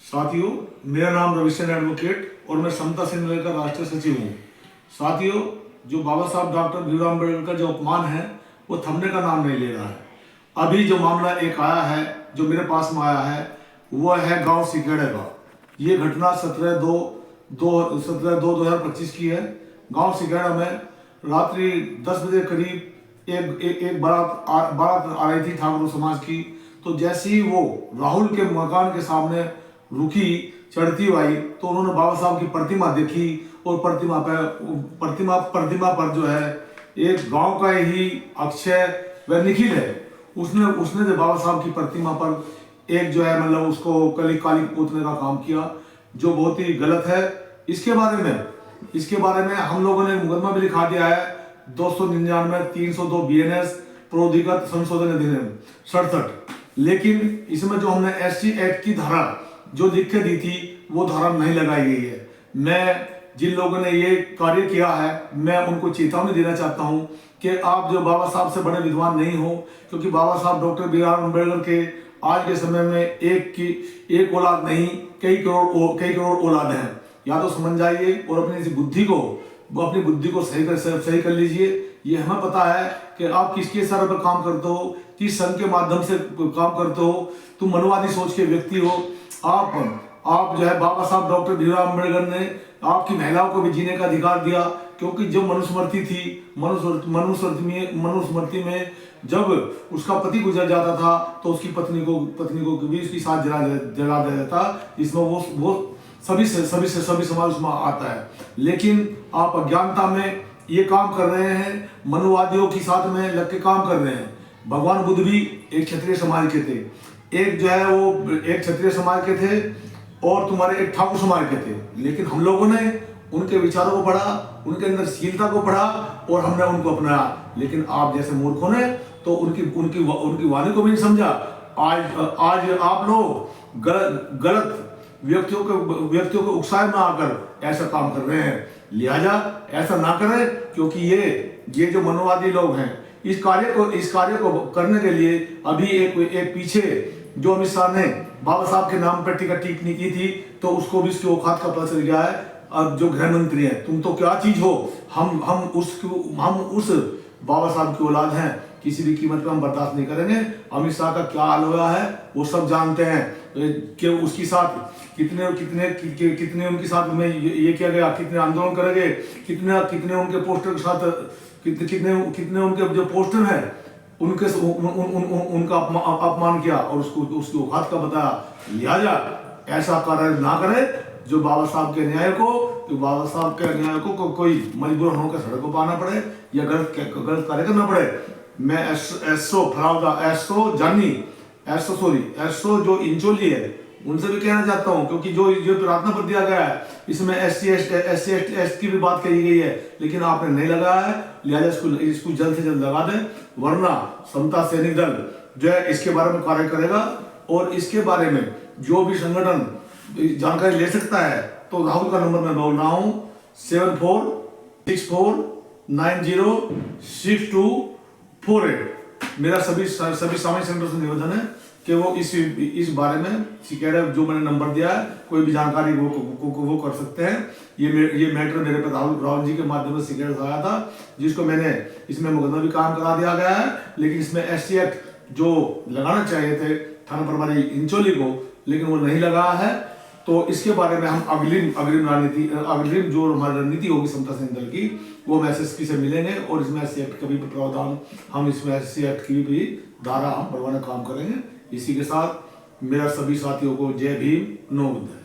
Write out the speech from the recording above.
साथियों, मेरा नाम रविशंकर एडवोकेट और मैं समता सेना का राष्ट्रीय सचिव हूँ। साथियों, जो बाबा साहब डॉक्टर भीमराव अम्बेडकर का जो अपमान है वो थमने का नाम नहीं ले रहा है। अभी जो मामला एक आया है, जो मेरे पास में आया है, वो है गांव सिकेड़े का। ये घटना 17/2/2025 की है। गांव सिकेड़ा में रात्रि 10 बजे करीब एक बारात आ रही थी ठाकुर समाज की। तो जैसे ही वो राहुल के मकान के सामने रुकी, चढ़ती हुई आई, तो उन्होंने बाबा साहब की प्रतिमा देखी और प्रतिमा पर जो है एक गांव का ही अक्षय व निखिल है, उसने जो बाबा साहब की प्रतिमा पर एक जो है मतलब उसको काली पोतने का काम किया, जो बहुत ही गलत है। इसके बारे में हम लोगों ने मुकदमा भी लिखा दिया है 299 302 BNS प्रोधिगत संशोधन अधिनियम 67। लेकिन इसमें जो हमने SC एक्ट की धारा जो लिख के दी थी वो धारा नहीं लगाई गई है। मैं जिन लोगों ने ये कार्य किया है, मैं उनको चेतावनी देना चाहता हूं कि आप जो बाबा साहब से बड़े विद्वान नहीं हो, क्योंकि बाबा साहब डॉक्टर भीमराव अम्बेडकर के आज के समय में एक औलाद नहीं, कई करोड़ औलाद हैं। या तो समझ जाइए और अपनी बुद्धि को सही कर लीजिए। ये हमें पता है कि आप किसके सर पर काम करते हो, किस संघ के माध्यम से काम करते हो। तुम मनवादी सोच के व्यक्ति हो। आप जो है बाबा साहब डॉक्टर भीमराव अम्बेडकर ने आपकी महिलाओं को भी जीने का अधिकार दिया, क्योंकि जब मनुस्मृति थी, मनुस्मृति में जब उसका पति गुजर जाता था तो उसकी पत्नी को भी उसकी साथ जला दिया जाता, जिसमें वो सभी समाज उसमें आता है। लेकिन आप अज्ञानता में ये काम कर रहे हैं, मनुवादियों के साथ में लग के काम कर रहे हैं। भगवान बुद्ध भी एक क्षत्रिय समाज के थे, एक जो है वो एक क्षत्रिय समाज के थे और तुम्हारे एक ठाकुर समाज के थे। लेकिन हम लोगों ने उनके विचारों को पढ़ा, उनके अंदर शीलता को पढ़ा और हमने उनको अपनाया। लेकिन आप जैसे मूर्खों ने तो उनकी वाणी को भी नहीं समझा। आज आप लोग गलत व्यक्तियों को उकसाए में आकर ऐसा काम कर रहे हैं। लिहाजा ऐसा ना करें, क्योंकि ये जो मनोवादी लोग हैं, इस कार्य को करने के लिए अभी एक पीछे जो अमित शाह ने बाबा साहब के नाम पर टिप्पणी की थी, तो उसको भी उसकी औकात का पता चल गया है। अब जो गृह मंत्री हैं, तुम तो क्या चीज हो, हम उस बाबा साहब की औलाद हैं, किसी भी कीमत पर हम बर्दाश्त नहीं करेंगे। अमित शाह का क्या हाल हुआ है वो सब जानते हैं कि उसके साथ कितने उनके साथ में ये किया गया, कितने आंदोलन करेंगे, कितने उनके पोस्टर के साथ कितने उनके जो पोस्टर हैं उनका अपमान किया और उसकी औकात का बताया। लिहाजा ऐसा कार्य ना करे जो बाबा साहब के न्याय को कोई मजबूर होकर सड़क को पाना पड़े या गलत कार्य करना पड़े। मैं एसओ जो इंचोली है उनसे भी कहना चाहता हूं, क्योंकि जो प्रार्थना पर दिया गया है इसमें SC ST की भी बात कही गई है, लेकिन आपने नहीं लगाया है। लिहाजा इसको जल्द से जल्द लगा दें, वरना समता सैनिक दल जो है इसके बारे में कार्य करेगा। और इसके बारे में जो भी संगठन जानकारी ले सकता है तो राहुल का नंबर मैं बोल रहा हूं 7464906248। मेरा सभी सामाजिक संगठन से निवेदन है कि वो इस बारे में सिकेड़ा जो मैंने नंबर दिया है, कोई भी जानकारी वो कर सकते हैं। ये मैटर मेरे पे राहुल जी के माध्यम से सिकेड़ा आया था, जिसको मैंने इसमें मुकदमा भी काम करा दिया गया है। लेकिन इसमें SC एक्ट जो लगाना चाहिए थे थाना प्रभारी इंचोली को, लेकिन वो नहीं लगा है। तो इसके बारे में हम अग्रिम जो हमारी रणनीति होगी समता सेना दल की, वो हम SSP से मिलेंगे और इसमें SC एक्ट का भी प्रावधान, हम इसमें SC एक्ट की भी धारा हम बढ़वाने काम करेंगे। इसी के साथ मेरा सभी साथियों को जय भीम, नमो बुद्धाय।